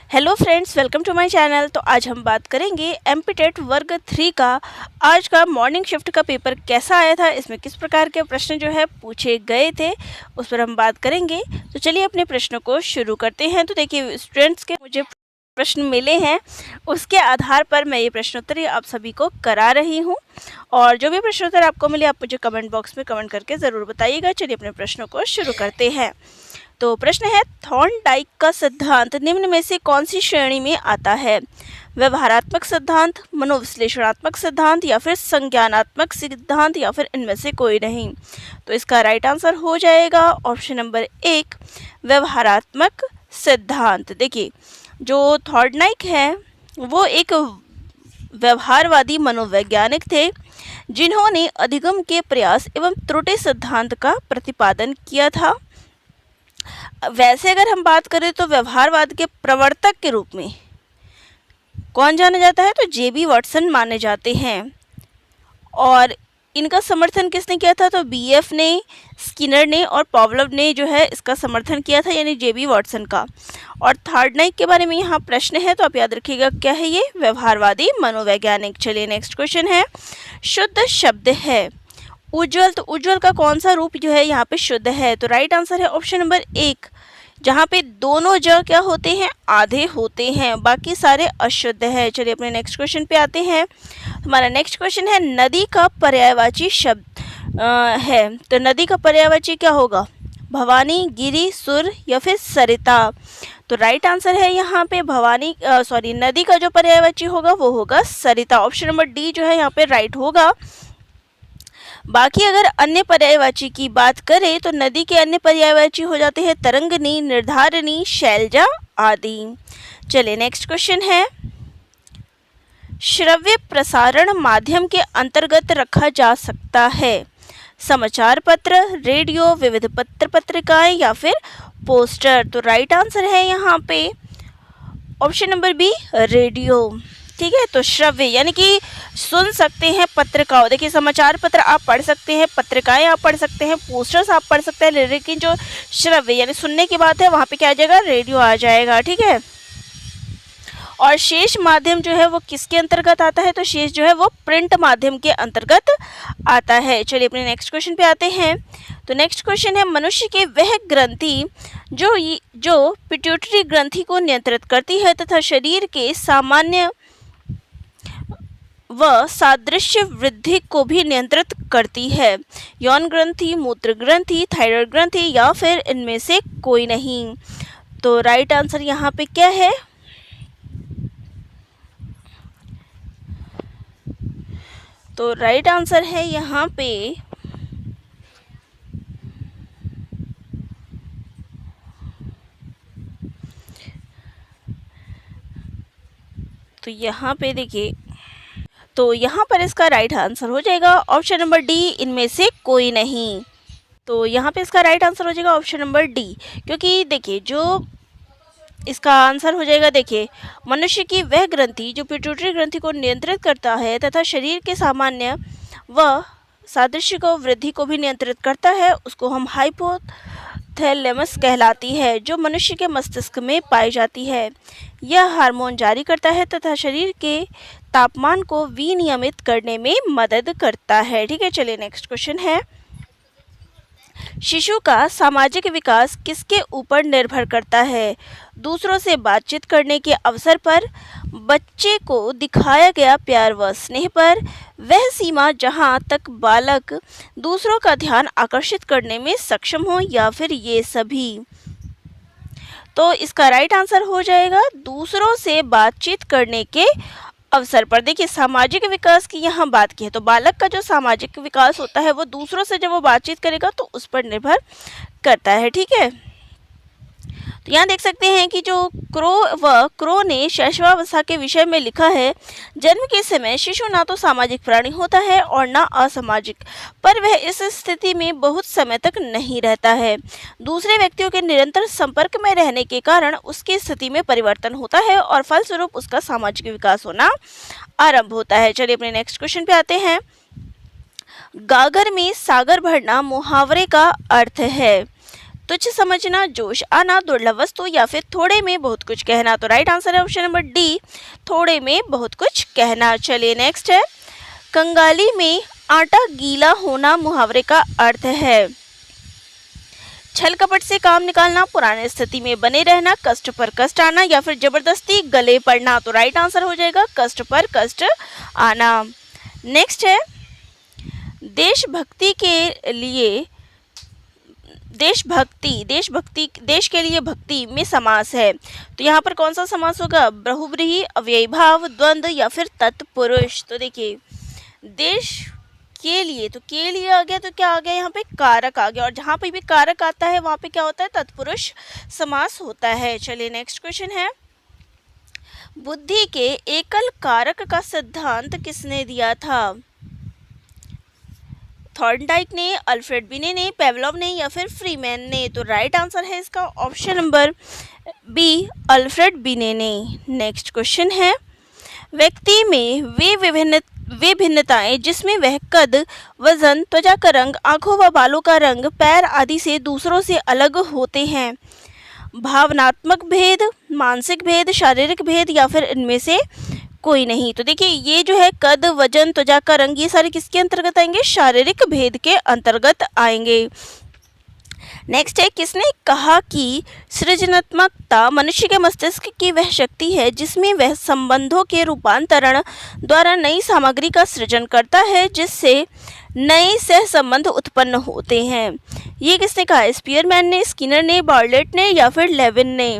Hello friends, welcome to my channel. तो आज हम बात करेंगे एमपीटेट वर्ग 3 का आज का मॉर्निंग शिफ्ट का पेपर कैसा आया था, इसमें किस प्रकार के प्रश्न जो है पूछे गए थे उस पर हम बात करेंगे। तो चलिए अपने प्रश्नों को शुरू करते हैं। तो देखिए स्टूडेंट्स के मुझे प्रश्न मिले हैं, उसके आधार पर मैं ये प्रश्नोत्तरी आप सभी को करा रही हूँ। और जो भी प्रश्नोत्तर आपको मिले आप मुझे कमेंट बॉक्स में कमेंट करके ज़रूर बताइएगा। चलिए अपने प्रश्नों को शुरू करते हैं। तो प्रश्न है, थॉर्नडाइक का सिद्धांत निम्न में से कौन सी श्रेणी में आता है? व्यवहारात्मक सिद्धांत, मनोविश्लेषणात्मक सिद्धांत या फिर संज्ञानात्मक सिद्धांत या फिर इनमें से कोई नहीं। तो इसका राइट आंसर हो जाएगा ऑप्शन नंबर 1, व्यवहारात्मक सिद्धांत। देखिए जो थॉर्नडाइक है वो एक व्यवहारवादी मनोवैज्ञानिक थे जिन्होंने अधिगम के प्रयास एवं त्रुटि सिद्धांत का प्रतिपादन किया था। वैसे अगर हम बात करें तो व्यवहारवाद के प्रवर्तक के रूप में कौन जाना जाता है? तो जेबी वाटसन माने जाते हैं। और इनका समर्थन किसने किया था? तो बीएफ ने, स्किनर ने और पावलोव ने जो है इसका समर्थन किया था, यानी जेबी वाटसन का। और थॉर्नडाइक के बारे में यहाँ प्रश्न है, तो आप याद रखिएगा क्या है ये? व्यवहारवादी मनोवैज्ञानिक। चलिए नेक्स्ट क्वेश्चन है, शुद्ध शब्द है उज्ज्वल। तो उज्ज्वल का कौन सा रूप जो है यहाँ पे शुद्ध है? तो राइट आंसर है ऑप्शन नंबर 1, जहाँ पे दोनों ज क्या होते हैं? आधे होते हैं, बाकी सारे अशुद्ध है। चलिए अपने नेक्स्ट क्वेश्चन पे आते हैं। हमारा नेक्स्ट क्वेश्चन है, नदी का पर्यायवाची शब्द है। तो नदी का पर्यायवाची क्या होगा? भवानी, गिरी, सुर या फिर सरिता। तो राइट आंसर है यहाँ पे नदी का जो पर्यायवाची होगा वो होगा सरिता। ऑप्शन नंबर डी जो है यहाँ पे राइट होगा। बाकी अगर अन्य पर्यायवाची की बात करें तो नदी के अन्य पर्यायवाची हो जाते हैं तरंगिनी, निर्धारिणी, शैलजा आदि। चलिए नेक्स्ट क्वेश्चन है, श्रव्य प्रसारण माध्यम के अंतर्गत रखा जा सकता है समाचार पत्र, रेडियो, विविध पत्र पत्रिकाएं या फिर पोस्टर। तो राइट आंसर है यहाँ पे ऑप्शन नंबर बी, रेडियो। ठीक है, तो श्रव्य यानी कि सुन सकते हैं पत्रिकाओं। देखिए समाचार पत्र आप पढ़ सकते हैं, पत्रिकाएं आप पढ़ सकते हैं, पोस्टर्स आप पढ़ सकते हैं, लेकिन जो श्रव्य यानी सुनने की बात है वहाँ पे क्या आ जाएगा? रेडियो आ जाएगा। ठीक है, और शेष माध्यम जो है वो किसके अंतर्गत आता है? तो शेष जो है वो प्रिंट माध्यम के अंतर्गत आता है। चलिए अपने नेक्स्ट क्वेश्चन पे आते हैं। तो नेक्स्ट क्वेश्चन है, मनुष्य के वह ग्रंथि जो पिट्यूटरी ग्रंथि को नियंत्रित करती है तथा शरीर के सामान्य व सादृश्य वृद्धि को भी नियंत्रित करती है, यौन ग्रंथि, मूत्र ग्रंथि, थायराइड ग्रंथि या फिर इनमें से कोई नहीं। तो राइट आंसर यहाँ पे क्या है? तो राइट आंसर है यहाँ पे देखिए, तो यहाँ पर इसका राइट आंसर हो जाएगा ऑप्शन नंबर डी, इनमें से कोई नहीं। तो यहाँ पे इसका राइट आंसर हो जाएगा ऑप्शन नंबर डी, क्योंकि देखिए जो इसका आंसर हो जाएगा, देखिए मनुष्य की वह ग्रंथि जो पिट्यूटरी ग्रंथि को नियंत्रित करता है तथा शरीर के सामान्य व सादृश्य को वृद्धि को भी नियंत्रित करता है, उसको हम हाइपोथैलेमस कहलाती है, जो मनुष्य के मस्तिष्क में पाई जाती है। यह हार्मोन जारी करता है तथा शरीर के तापमान को विनियमित करने में मदद करता है। ठीक है, चलिए नेक्स्ट क्वेश्चन है, शिशु का सामाजिक विकास किसके ऊपर निर्भर करता है? दूसरों से बातचीत करने के अवसर पर, बच्चे को दिखाया गया प्यार व स्नेह पर, वह सीमा जहां तक बालक दूसरों का ध्यान आकर्षित करने में सक्षम हो या फिर ये सभी। तो इसका राइट आंसर हो जाएगा दूसरों से बातचीत करने के अवसर पर। देखिए सामाजिक विकास की यहाँ बात की है तो बालक का जो सामाजिक विकास होता है वो दूसरों से जब वो बातचीत करेगा तो उस पर निर्भर करता है। ठीक है, तो यहाँ देख सकते हैं कि जो क्रो ने शैशवावस्था के विषय में लिखा है, जन्म के समय शिशु ना तो सामाजिक प्राणी होता है और ना असामाजिक, पर वह इस स्थिति में बहुत समय तक नहीं रहता है। दूसरे व्यक्तियों के निरंतर संपर्क में रहने के कारण उसकी स्थिति में परिवर्तन होता है और फलस्वरूप उसका सामाजिक विकास होना आरंभ होता है। चलिए अपने नेक्स्ट क्वेश्चन पे आते हैं। गागर में सागर भरना मुहावरे का अर्थ है। तुच्छ समझना, जोश आना, दुर्लभ वस्तु या फिर थोड़े में बहुत कुछ कहना। तो राइट आंसर है ऑप्शन नंबर डी, थोड़े में बहुत कुछ कहना। चलिए नेक्स्ट है, कंगाली में आटा गीला होना मुहावरे का अर्थ है। छल कपट से काम निकालना, पुराने स्थिति में बने रहना, कष्ट पर कष्ट आना या फिर जबरदस्ती गले पड़ना। तो राइट आंसर हो जाएगा कष्ट पर कष्ट आना। नेक्स्ट है, देशभक्ति के लिए देश के लिए भक्ति में समास है। तो यहाँ पर कौन सा समास होगा? बहुब्रीहि, अव्ययी भाव, द्वंद्व या फिर तत्पुरुष। तो देखिए, देश के लिए, तो के लिए आ गया तो क्या आ गया? यहाँ पे कारक आ गया, और जहाँ पे भी कारक आता है वहाँ पे क्या होता है? तत्पुरुष समास होता है। चलिए नेक्स्ट क्वेश्चन है, बुद्धि के एकल कारक का सिद्धांत किसने दिया था? थॉर्नडाइक ने, अल्फ्रेड बिने ने, पेवलोव ने या फिर फ्रीमैन ने। तो राइट आंसर है इसका ऑप्शन नंबर बी, अल्फ्रेड बिने ने। नेक्स्ट क्वेश्चन है, व्यक्ति में वे भिन्नताएं जिसमें वह कद, वजन, त्वचा का रंग, आंखों व बालों का रंग, पैर आदि से दूसरों से अलग होते हैं। भावनात्मक भेद, मानसिक भेद, शारीरिक भेद या फिर इनमें से कोई नहीं। तो देखिए, ये जो है कद, वजन, त्वचा का रंग, ये सारे किसके अंतर्गत आएंगे? शारीरिक भेद के अंतर्गत आएंगे। नेक्स्ट है, किसने कहा कि सृजनात्मकता मनुष्य के मस्तिष्क की वह शक्ति है जिसमें वह संबंधों के रूपांतरण द्वारा नई सामग्री का सृजन करता है जिससे नए सह संबंध उत्पन्न होते हैं। ये किसने कहा? स्पीयरमैन ने, स्किनर ने, बार्टलेट ने या फिर लेविन ने।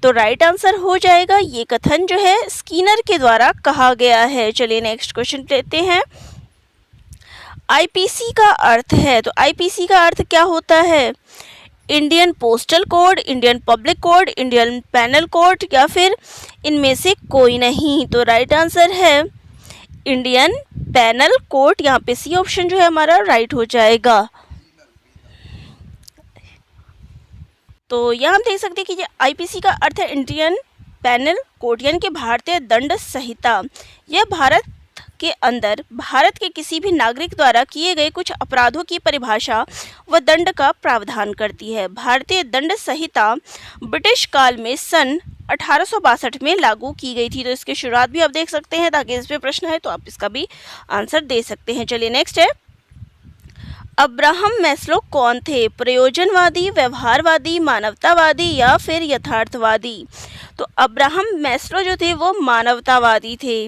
तो राइट आंसर हो जाएगा, ये कथन जो है स्किनर के द्वारा कहा गया है। चलिए नेक्स्ट क्वेश्चन लेते हैं, आईपीसी का अर्थ है। तो आईपीसी का अर्थ क्या होता है? Indian postal code, Indian public code, Indian panel code या फिर इनमें से कोई नहीं। तो राइट आंसर है इंडियन पैनल कोड। यहाँ पे सी ऑप्शन जो है हमारा राइट हो जाएगा। तो यहाँ हम देख सकते हैं कि ये आईपीसी का अर्थ है इंडियन पैनल कोड, यानी कि भारतीय दंड संहिता। यह भारत के अंदर भारत के किसी भी नागरिक द्वारा किए गए कुछ अपराधों की परिभाषा व दंड का प्रावधान करती है। भारतीय दंड संहिता ब्रिटिश काल में सन 1862 में लागू की गई थी। तो इसकी शुरुआत भी आप देख सकते हैं, ताकि इस पे प्रश्न है तो आप इसका भी आंसर दे सकते हैं। चलिए नेक्स्ट है, अब्राहम मैस्लो कौन थे? प्रयोजनवादी, व्यवहारवादी, मानवतावादी या फिर यथार्थवादी। तो अब्राहम मैस्लो जो थे वो मानवतावादी थे।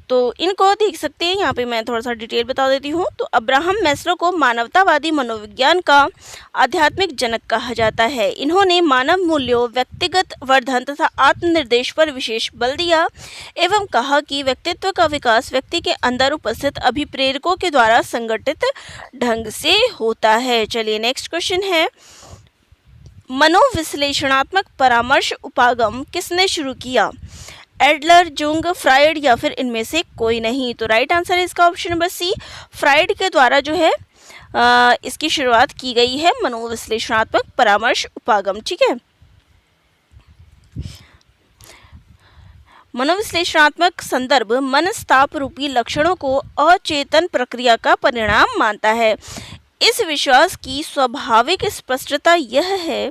तो इनको देख सकते हैं, यहाँ पे मैं थोड़ा सा डिटेल बता देती हूँ। तो अब्राहम मैस्लो को मानवतावादी मनोविज्ञान का आध्यात्मिक जनक कहा जाता है। इन्होंने मानव मूल्यों, व्यक्तिगत वर्धन तथा आत्मनिर्देश पर विशेष बल दिया एवं कहा कि व्यक्तित्व का विकास व्यक्ति के अंदर उपस्थित अभिप्रेरकों के द्वारा संगठित ढंग से होता है। चलिए नेक्स्ट क्वेश्चन है, मनोविश्लेषणात्मक परामर्श उपागम किसने शुरू किया? एडलर, जुंग, फ्राइड या फिर इनमें से कोई नहीं। तो राइट आंसर है इसका ऑप्शन नंबर सी, फ्राइड के द्वारा जो है इसकी शुरुआत की गई है मनोविश्लेषणात्मक परामर्श उपागम। ठीक है, मनोविश्लेषणात्मक संदर्भ मनस्ताप रूपी लक्षणों को अचेतन प्रक्रिया का परिणाम मानता है। इस विश्वास की स्वाभाविक स्पष्टता यह है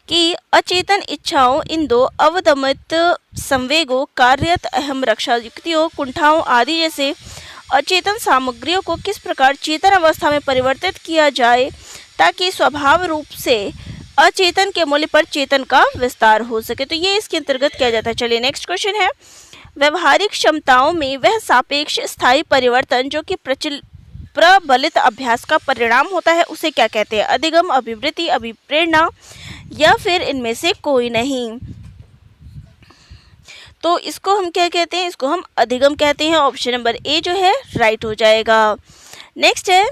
कि अचेतन इच्छाओं, इन दो अवदमित संवेगों, कार्यत अहम रक्षा युक्तियों, कुंठाओं आदि जैसे अचेतन सामग्रियों को किस प्रकार चेतन अवस्था में परिवर्तित किया जाए ताकि स्वभाव रूप से अचेतन के मूल्य पर चेतन का विस्तार हो सके। तो ये इसके अंतर्गत किया जाता है। चलिए नेक्स्ट क्वेश्चन है, व्यवहारिक क्षमताओं में वह सापेक्ष स्थायी परिवर्तन जो कि प्रबलित अभ्यास का परिणाम होता है उसे क्या कहते हैं? अधिगम, अभिवृत्ति, अभिप्रेरणा या फिर इनमें से कोई नहीं। तो इसको हम क्या कहते हैं? इसको हम अधिगम कहते हैं। ऑप्शन नंबर ए जो है राइट हो जाएगा। नेक्स्ट है,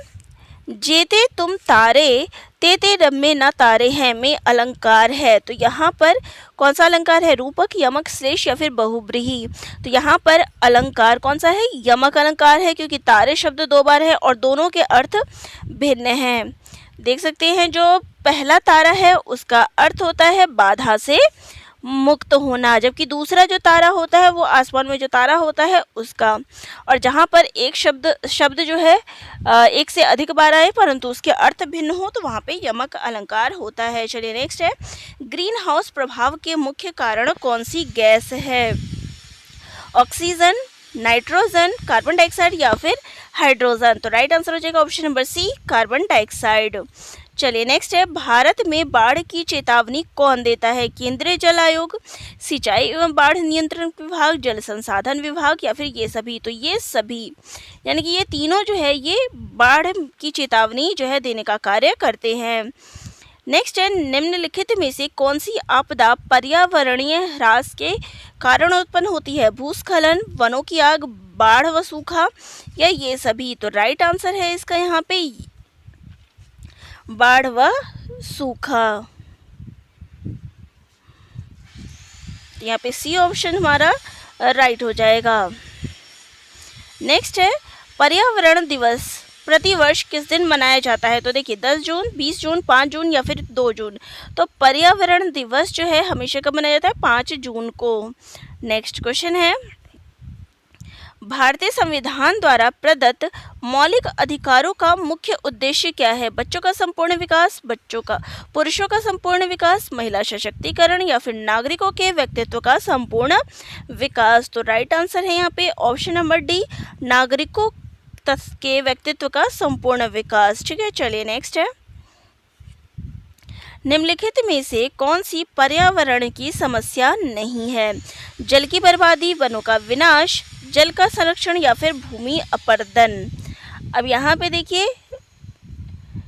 जेते तुम तारे तेते रम्मे ना तारे हैं में अलंकार है। तो यहाँ पर कौन सा अलंकार है? रूपक, यमक, श्लेष या फिर बहुब्रीहि। तो यहाँ पर अलंकार कौन सा है? यमक अलंकार है, क्योंकि तारे शब्द दो बार है और दोनों के अर्थ भिन्न हैं। देख सकते हैं, जो पहला तारा है उसका अर्थ होता है बाधा से मुक्त होना, जबकि दूसरा जो तारा होता है वो आसमान में जो तारा होता है उसका। और जहाँ पर एक शब्द शब्द जो है एक से अधिक बार आए परंतु उसके अर्थ भिन्न हो तो वहाँ पे यमक अलंकार होता है। चलिए नेक्स्ट है, ग्रीन हाउस प्रभाव के मुख्य कारण कौन सी गैस है? ऑक्सीजन, नाइट्रोजन, कार्बन डाइऑक्साइड या फिर हाइड्रोजन? तो राइट आंसर हो जाएगा option number C, carbon dioxide. चलिए नेक्स्ट है, भारत में बाढ़ की चेतावनी कौन देता है? केंद्रीय जल आयोग, सिंचाई एवं बाढ़ नियंत्रण विभाग, जल संसाधन विभाग या फिर ये सभी? तो ये सभी, यानी कि ये तीनों जो है ये बाढ़ की चेतावनी जो है देने का कार्य करते हैं। नेक्स्ट है, निम्नलिखित में से कौन सी आपदा पर्यावरणीय ह्रास के कारण उत्पन्न होती है? भूस्खलन, वनों की आग, बाढ़ व सूखा या ये सभी? तो राइट आंसर है इसका यहाँ पे बाढ़ व सूखा। यहाँ पे सी ऑप्शन हमारा राइट हो जाएगा। नेक्स्ट है, पर्यावरण दिवस प्रतिवर्ष किस दिन मनाया जाता है? तो देखिए 10 जून, 20 जून, 5 जून या फिर 2 जून? तो पर्यावरण दिवस जो है हमेशा कब मनाया जाता है? 5 जून को। नेक्स्ट क्वेश्चन है, भारतीय संविधान द्वारा प्रदत्त मौलिक अधिकारों का मुख्य उद्देश्य क्या है? बच्चों का संपूर्ण विकास, पुरुषों का संपूर्ण विकास, महिला सशक्तिकरण या फिर नागरिकों के व्यक्तित्व का संपूर्ण विकास? तो राइट आंसर है यहाँ पे ऑप्शन नंबर डी, नागरिकों के व्यक्तित्व का संपूर्ण विकास। ठीक है, चलिए नेक्स्ट है, निम्नलिखित में से कौन सी पर्यावरण की समस्या नहीं है? जल की बर्बादी, वनों का विनाश, जल का संरक्षण या फिर भूमि अपरदन? अब यहाँ पे देखिए,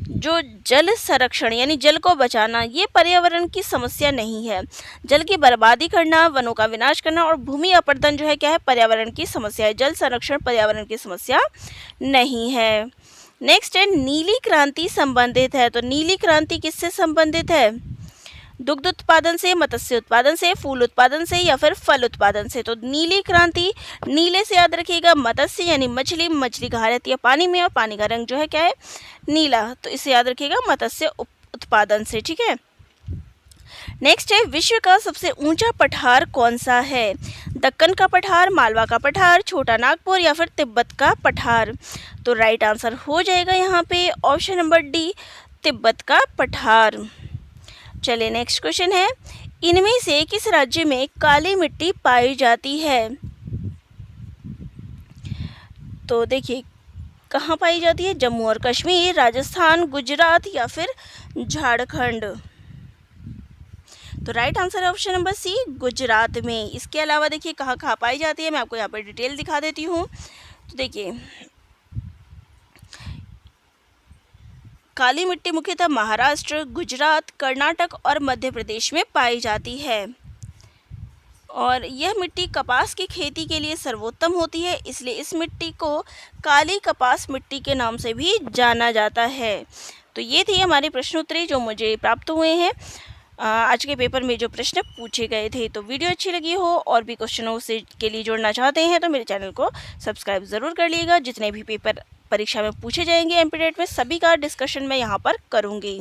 जो जल संरक्षण यानी जल को बचाना ये पर्यावरण की समस्या नहीं है। जल की बर्बादी करना, वनों का विनाश करना और भूमि अपरदन जो है क्या है? पर्यावरण की समस्या है। जल संरक्षण पर्यावरण की समस्या नहीं है। नेक्स्ट है, नीली क्रांति संबंधित है। तो नीली क्रांति किससे संबंधित है? दुग्ध उत्पादन से, मत्स्य उत्पादन से, फूल उत्पादन से या फिर फल उत्पादन से? तो नीली क्रांति, नीले से याद रखिएगा मत्स्य यानी मछली, मछली कहाँ रहती है? पानी में, और पानी का रंग जो है क्या है? नीला, तो इसे याद रखिएगा मत्स्य उत्पादन से। ठीक है, नेक्स्ट है, विश्व का सबसे ऊंचा पठार कौन सा है? दक्कन का पठार, मालवा का पठार, छोटा नागपुर या फिर तिब्बत का पठार? तो राइट आंसर हो जाएगा यहाँ पे ऑप्शन नंबर डी, तिब्बत का पठार। चलिए नेक्स्ट क्वेश्चन है, इनमें से किस राज्य में काली मिट्टी पाई जाती है? तो देखिए कहाँ पाई जाती है? जम्मू और कश्मीर, राजस्थान, गुजरात या फिर झारखंड? तो राइट आंसर है ऑप्शन नंबर सी, गुजरात में। इसके अलावा देखिए कहाँ कहाँ पाई जाती है, मैं आपको यहाँ पर डिटेल दिखा देती हूँ। तो देखिए काली मिट्टी मुख्यतः महाराष्ट्र, गुजरात, कर्नाटक और मध्य प्रदेश में पाई जाती है और यह मिट्टी कपास की खेती के लिए सर्वोत्तम होती है, इसलिए इस मिट्टी को काली कपास मिट्टी के नाम से भी जाना जाता है। तो ये थी हमारे प्रश्नोत्तरी जो मुझे प्राप्त हुए हैं आज के पेपर में जो प्रश्न पूछे गए थे। तो वीडियो अच्छी लगी हो और भी क्वेश्चनों से के लिए जुड़ना चाहते हैं तो मेरे चैनल को सब्सक्राइब ज़रूर कर लीजिएगा। जितने भी पेपर परीक्षा में पूछे जाएंगे एमपीटेट में सभी का डिस्कशन मैं यहाँ पर करूँगी।